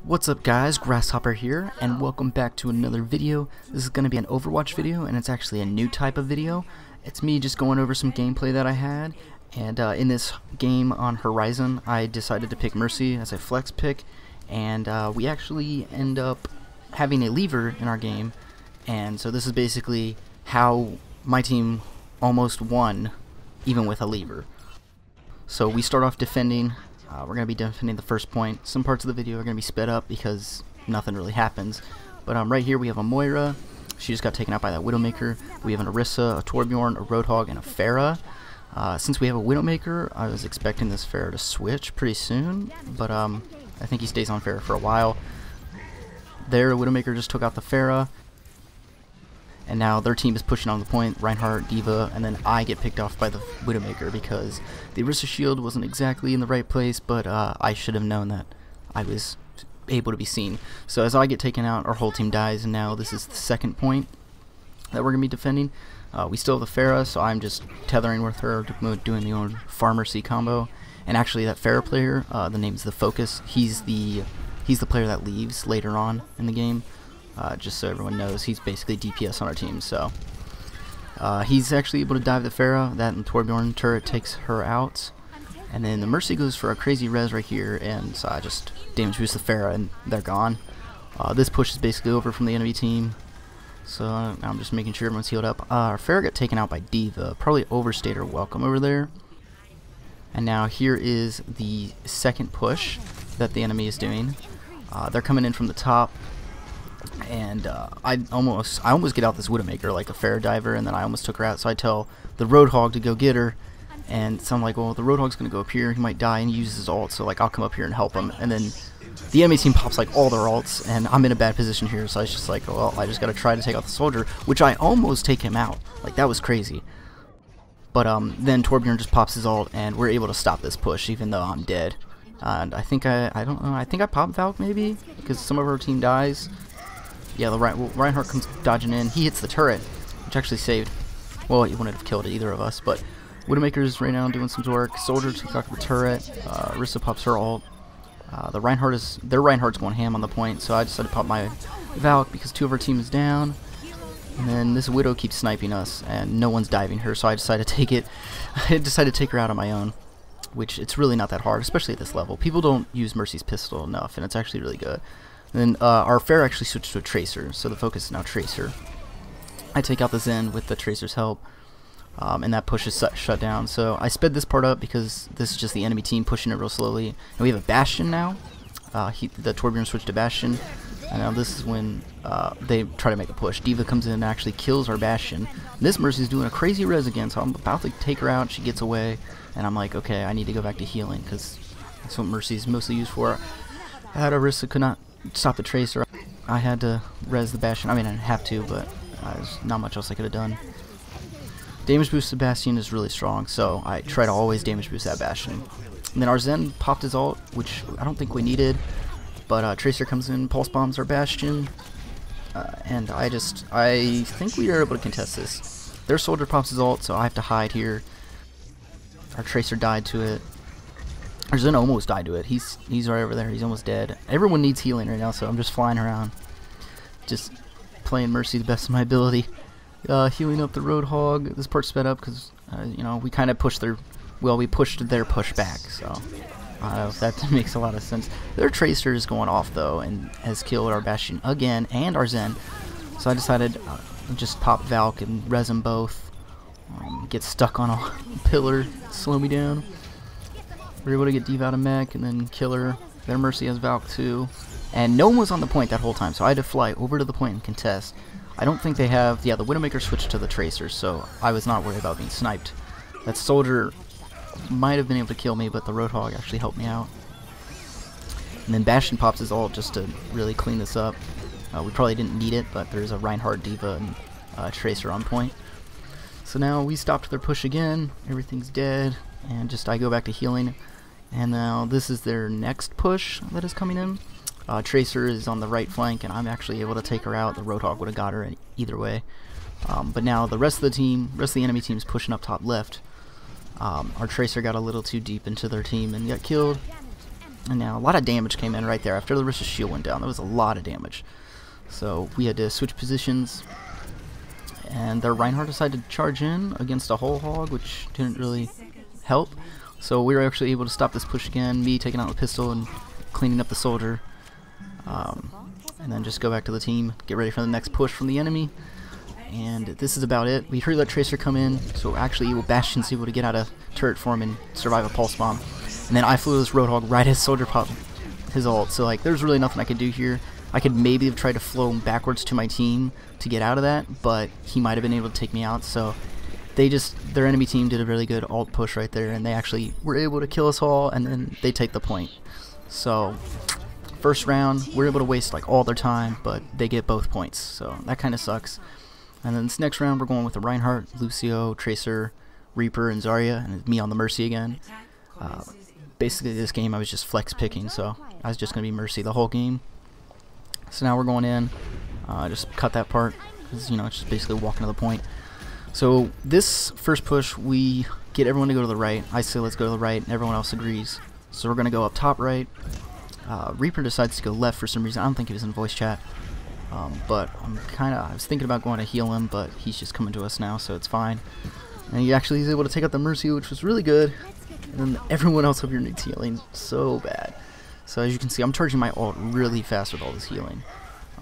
What's up guys, Grasshopper here, and welcome back to another video. This is going to be an Overwatch video, and it's actually a new type of video. It's me just going over some gameplay that I had, and in this game on Horizon, I decided to pick Mercy as a flex pick, and we actually end up having a lever in our game, and so this is basically how my team almost won, even with a lever. So we start off defending. We're going to be defending the first point. Some parts of the video are going to be sped up because nothing really happens. But right here we have a Moira. She just got taken out by that Widowmaker. We have an Orisa, a Torbjorn, a Roadhog, and a Pharah. Since we have a Widowmaker, I was expecting this Pharah to switch pretty soon. But I think he stays on Pharah for a while. There, the Widowmaker just took out the Pharah. And now their team is pushing on the point, Reinhardt, D.Va, and then I get picked off by the Widowmaker because the Orisa shield wasn't exactly in the right place, but I should have known that I was able to be seen. So as I get taken out, our whole team dies, and now this is the second point that we're going to be defending. We still have the Pharah, so I'm just tethering with her, doing the old Farmer-C combo. And actually that Pharah player, the name's the Focus, he's the player that leaves later on in the game. Just so everyone knows, he's basically DPS on our team, so he's actually able to dive the Pharah. That and Torbjorn turret takes her out, and then the Mercy goes for a crazy res right here, and so I just damage boost the Pharah and they're gone. This push is basically over from the enemy team, so now I'm just making sure everyone's healed up. Our Pharah got taken out by D.Va, probably overstayed her welcome over there. And now here is the second push that the enemy is doing. They're coming in from the top. And I almost get out this Widowmaker like a Pharah diver, and then I almost took her out, so I tell the Roadhog to go get her, and so I'm like, well, the Roadhog's gonna go up here, he might die, and he uses his ult, so like I'll come up here and help him. And then the enemy team pops like all their ults, and I'm in a bad position here, so I was just like, well, I just gotta try to take out the soldier, which I almost take him out. Like, that was crazy. But then Torbjorn just pops his ult, and we're able to stop this push even though I'm dead. And I think I don't know, I think I pop Valk maybe because some of our team dies. Yeah, the Reinhardt comes dodging in. He hits the turret, which actually saved. Well, he wouldn't have killed either of us, but Widowmaker's right now doing some work. Soldier took out the turret. Orisa pops her ult. Their Reinhardt's going ham on the point, so I decided to pop my Valk because two of our team is down. And then this Widow keeps sniping us, and no one's diving her, so I decided to take it. I decided to take her out on my own, which it's really not that hard, especially at this level. People don't use Mercy's pistol enough, and it's actually really good. And then our Pharah actually switched to a Tracer, so the focus is now Tracer. I take out the Zen with the Tracer's help, and that push is shut down. So I sped this part up because this is just the enemy team pushing it real slowly. And we have a Bastion now. The Torbjorn switched to Bastion, and now this is when they try to make a push. D.Va comes in and actually kills our Bastion. And this Mercy's doing a crazy res again, so I'm about to take her out. She gets away, and I'm like, okay, I need to go back to healing because that's what Mercy's mostly used for. Orisa could not stop the Tracer. I had to res the Bastion. I mean, I didn't have to, but there's not much else I could have done. Damage boost to Bastion is really strong, so I try to always damage boost that Bastion. And then our Zen popped his ult, which I don't think we needed, but Tracer comes in, pulse bombs our Bastion, and I think we are able to contest this. Their soldier pops his ult, so I have to hide here. Our Tracer died to it. Our Zen almost died to it. He's right over there. He's almost dead. Everyone needs healing right now, so I'm just flying around, just playing Mercy the best of my ability, healing up the Roadhog. This part sped up because you know, we kind of pushed their, well, we pushed their push back. So I don't know if that makes a lot of sense. Their Tracer is going off though and has killed our Bastion again and our Zen. So I decided to just pop Valk and res them both. Get stuck on a pillar, slow me down. We're able to get D.Va out of mech and then kill her. Their Mercy has Valk too. And no one was on the point that whole time, so I had to fly over to the point and contest. I don't think they have, yeah, the Widowmaker switched to the Tracer, so I was not worried about being sniped. That soldier might have been able to kill me, but the Roadhog actually helped me out. And then Bastion pops his ult just to really clean this up. We probably didn't need it, but there's a Reinhardt, D.Va, and Tracer on point. So now we stopped their push again, everything's dead, and just I go back to healing. And now this is their next push that is coming in. Tracer is on the right flank, and I'm actually able to take her out. The Roadhog would have got her either way. But now the rest of the enemy team is pushing up top left. Our Tracer got a little too deep into their team and got killed. And now a lot of damage came in right there after the Rista's shield went down. That was a lot of damage. So we had to switch positions, and their Reinhardt decided to charge in against a whole hog, which didn't really help. So we were actually able to stop this push again, me taking out the pistol and cleaning up the soldier. And then just go back to the team, get ready for the next push from the enemy. And this is about it. We heard that Tracer come in, so actually Bastion's able to get out a turret for him and survive a pulse bomb. And then I flew this Roadhog right as Soldier popped his ult, so like there's really nothing I could do here. I could maybe have tried to flow him backwards to my team to get out of that, but he might have been able to take me out, so their enemy team did a really good ult push right there, and they actually were able to kill us all, and then they take the point. So first round, we're able to waste like all their time, but they get both points, so that kind of sucks. And then this next round, we're going with the Reinhardt, Lucio, Tracer, Reaper, and Zarya, and me on the Mercy again. Basically, this game I was just flex picking, so I was just going to be Mercy the whole game. So now we're going in, just cut that part, because, you know, it's just basically walking to the point. So this first push, we get everyone to go to the right. I say let's go to the right, and everyone else agrees. So we're going to go up top right. Reaper decides to go left for some reason. I don't think he was in voice chat. But I was thinking about going to heal him, but he's just coming to us now, so it's fine. And he actually is able to take out the Mercy, which was really good. And then everyone else up here needs healing so bad. So as you can see, I'm charging my ult really fast with all this healing.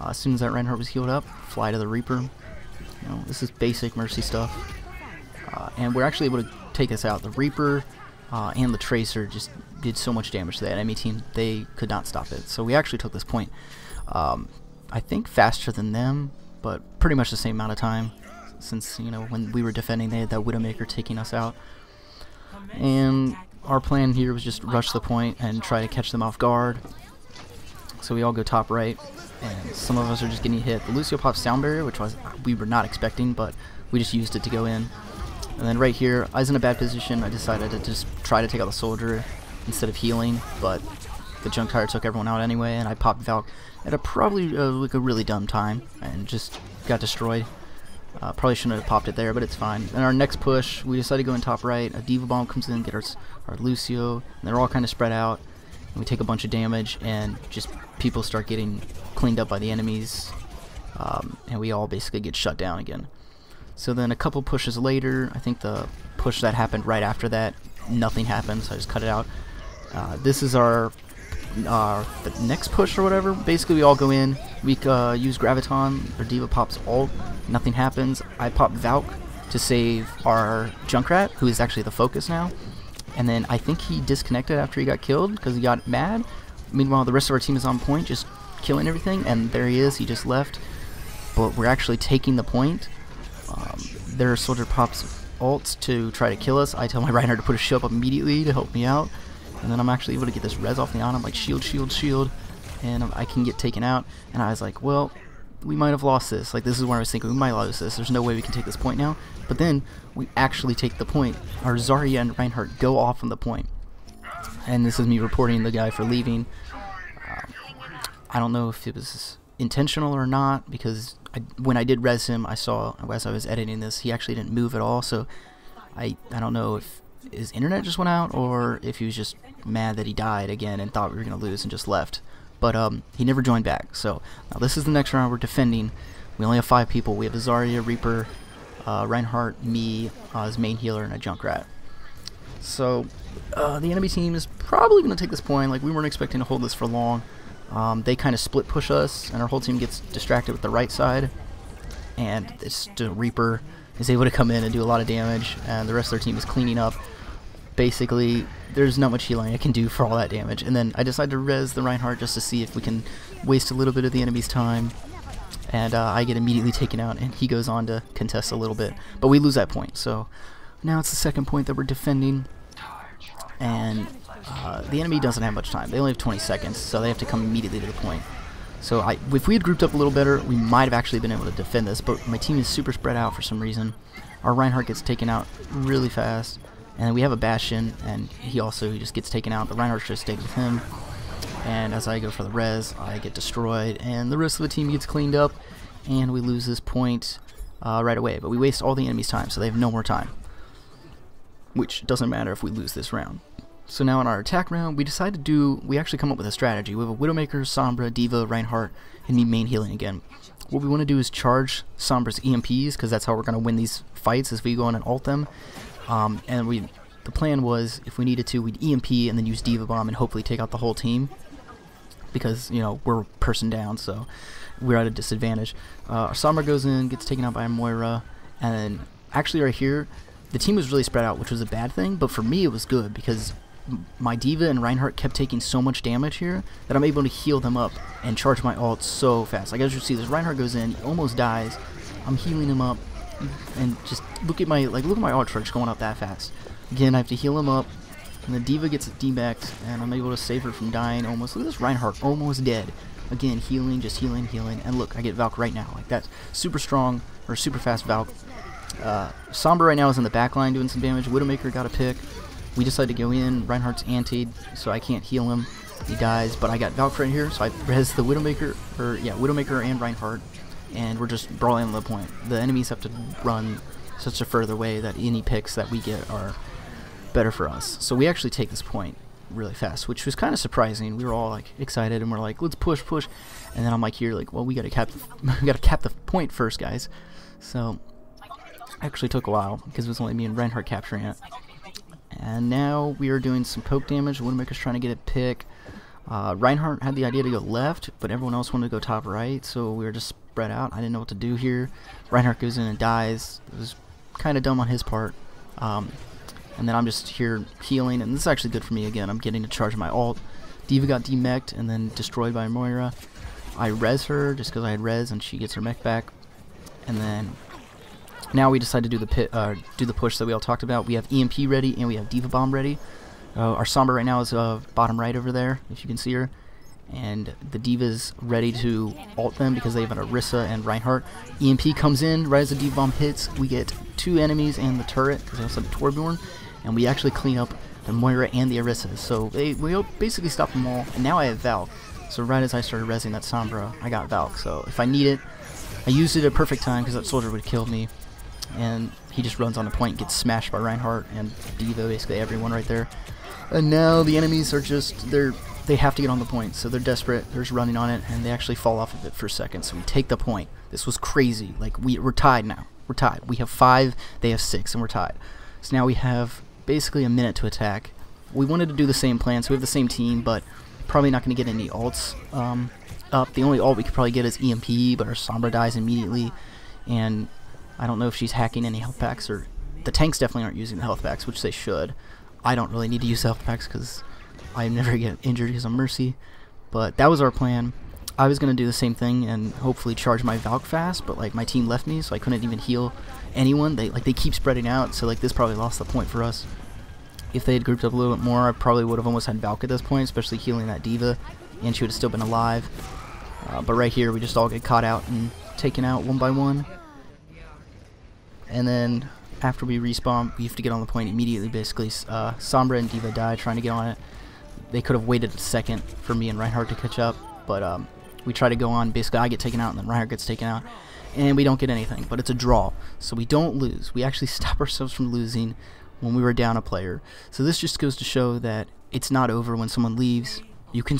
As soon as that Reinhardt was healed up, fly to the Reaper. You know, this is basic Mercy stuff. And we're actually able to take us out. The Reaper and the Tracer just did so much damage to that enemy team, they could not stop it. So we actually took this point. I think faster than them, but pretty much the same amount of time, since, you know, when we were defending, they had that Widowmaker taking us out. And our plan here was just rush the point and try to catch them off guard. So we all go top right, and some of us are just getting hit. The Lucio pops Sound Barrier, which we were not expecting, but we just used it to go in. And then right here, I was in a bad position. I decided to just try to take out the Soldier instead of healing, but the Junk Tire took everyone out anyway, and I popped Valk at a probably like a really dumb time and just got destroyed. Probably shouldn't have popped it there, but it's fine. And our next push, we decided to go in top right. A Diva Bomb comes in, get our Lucio, and they're all kind of spread out. And we take a bunch of damage, and just people start getting cleaned up by the enemies, and we all basically get shut down again. So then a couple pushes later, I think the push that happened right after that, nothing happened, so I just cut it out. This is the next push or whatever. Basically we all go in, we use Graviton, or Diva pops ult, nothing happens. I pop Valk to save our Junkrat, who is actually the focus now, and then I think he disconnected after he got killed because he got mad. Meanwhile the rest of our team is on point just killing everything, and there he is, he just left, but we're actually taking the point. Their Soldier pops ults to try to kill us. I tell my Reinhardt to put a shield up immediately to help me out. And then I'm actually able to get this res off the on him, like shield, shield, shield, and I can get taken out. And I was like, well, we might have lost this. Like, this is where I was thinking, we might lose this. There's no way we can take this point now. But then we actually take the point. Our Zarya and Reinhardt go off on the point. And this is me reporting the guy for leaving. I don't know if it was intentional or not, because when I did res him, I saw, as I was editing this, he actually didn't move at all. So I don't know if his internet just went out, or if he was just mad that he died again and thought we were going to lose and just left. But he never joined back. So now this is the next round. We're defending. We only have 5 people. We have a Zarya, Reaper, Reinhardt, me as main healer, and a Junkrat. So the enemy team is probably going to take this point. Like, we weren't expecting to hold this for long. They kind of split push us, and our whole team gets distracted with the right side. And this Reaper is able to come in and do a lot of damage, and the rest of their team is cleaning up. Basically, there's not much healing I can do for all that damage. And then I decided to res the Reinhardt just to see if we can waste a little bit of the enemy's time. And I get immediately taken out, and he goes on to contest a little bit. But we lose that point, so now it's the second point that we're defending. And the enemy doesn't have much time. They only have 20 seconds, so they have to come immediately to the point. So if we had grouped up a little better, we might have actually been able to defend this, but my team is super spread out for some reason. Our Reinhardt gets taken out really fast, and we have a Bastion, and he just gets taken out. The Reinhardt just stays with him, and as I go for the res, I get destroyed, and the rest of the team gets cleaned up, and we lose this point right away. But we waste all the enemy's time, so they have no more time, which doesn't matter if we lose this round. So now in our attack round, we actually come up with a strategy. We have a Widowmaker, Sombra, D.Va, Reinhardt, and me main healing again. What we want to do is charge Sombra's EMPs, because that's how we're going to win these fights, as we go on and ult them. The plan was, if we needed to, we'd EMP and then use D.Va Bomb and hopefully take out the whole team, because, you know, we're person down, so we're at a disadvantage. Our Sombra goes in, gets taken out by Moira, and then actually right here, the team was really spread out, which was a bad thing, but for me it was good, because my D.Va and Reinhardt kept taking so much damage here that I'm able to heal them up and charge my ult so fast. Like, as you see, this Reinhardt goes in, almost dies, I'm healing him up, and just look at my ult charge going up that fast. Again, I have to heal him up, and the D.Va gets D-backed, and I'm able to save her from dying almost. Look at this Reinhardt, almost dead. Again, healing, just healing, and look, I get Valk right now. Like, that's super strong, or super fast Valk. Sombra right now is in the back line doing some damage. Widowmaker got a pick. We decided to go in. Reinhardt's antied, so I can't heal him. He dies, but I got Valk right here, so I res the Widowmaker, Widowmaker and Reinhardt, and we're just brawling on the point. The enemies have to run such a further way that any picks that we get are better for us. So we actually take this point really fast, which was kind of surprising. We were all like excited, and we're like, let's push, and then I'm like here, like, well, we gotta cap the point first, guys. So actually took a while because it was only me and Reinhardt capturing it. And now we are doing some poke damage. Widowmaker's trying to get a pick. Reinhardt had the idea to go left, but everyone else wanted to go top right, so we were just spread out. I didn't know what to do here. Reinhardt goes in and dies. It was kind of dumb on his part. And then I'm just here healing, and this is actually good for me again. I'm getting to charge my ult. D.Va got demeched and then destroyed by Moira. I res her just because I had res, and she gets her mech back. And then now we decide to do the push that we all talked about. We have EMP ready and we have D.Va Bomb ready. Our Sombra right now is bottom right over there, if you can see her. And the D.Va's ready to ult them because they have an Orisa and Reinhardt. EMP comes in, right as the D.Va Bomb hits, we get 2 enemies and the turret, because they also have Torbjorn. And we actually clean up the Moira and the Orisa. So we basically stop them all, and now I have Valk. So right as I started rezzing that Sombra, I got Valk. So if I need it, I used it at a perfect time because that soldier would have killed me. And he just runs on the point and gets smashed by Reinhardt and D.Va, basically everyone right there. And now the enemies are just, they have to get on the point, so they're desperate, they're just running on it, and they actually fall off of it for a second. So we take the point. This was crazy. Like, we're tied now. We're tied. We have 5, they have 6, and we're tied. So now we have basically a minute to attack. We wanted to do the same plan, so we have the same team, but probably not going to get any ults up. The only ult we could probably get is EMP, but our Sombra dies immediately, and I don't know if she's hacking any health packs, or the tanks definitely aren't using the health packs, which they should. I don't really need to use health packs because I never get injured because of Mercy, but that was our plan. I was going to do the same thing and hopefully charge my Valk fast, but like my team left me, so I couldn't even heal anyone. They keep spreading out, so like this probably lost the point for us. If they had grouped up a little bit more, I probably would have almost had Valk at this point, especially healing that D.Va, and she would have still been alive. But right here, we just all get caught out and taken out one by one. And then after we respawn, we have to get on the point immediately. Basically, Sombra and D.Va die trying to get on it. They could have waited a second for me and Reinhardt to catch up, but we try to go on. Basically, I get taken out and then Reinhardt gets taken out, and we don't get anything, but it's a draw, so we don't lose. We actually stop ourselves from losing when we were down a player. So this just goes to show that it's not over when someone leaves. You can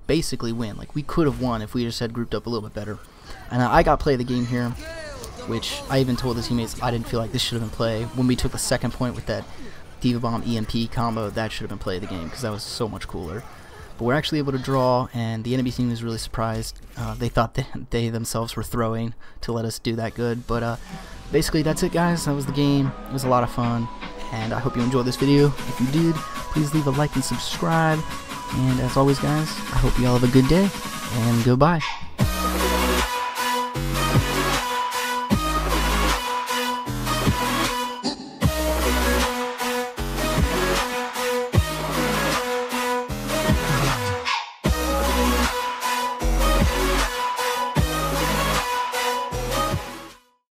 basically win. Like, we could have won if we just had grouped up a little bit better. And I got play of the game here, which I even told the teammates I didn't feel like this should have been play. When we took the second point with that D.Va Bomb EMP combo, that should have been play of the game because that was so much cooler. But we're actually able to draw, and the enemy team was really surprised. They thought that they themselves were throwing to let us do that good. But basically, that's it, guys. That was the game. It was a lot of fun, and I hope you enjoyed this video. If you did, please leave a like and subscribe. And as always, guys, I hope you all have a good day, and goodbye.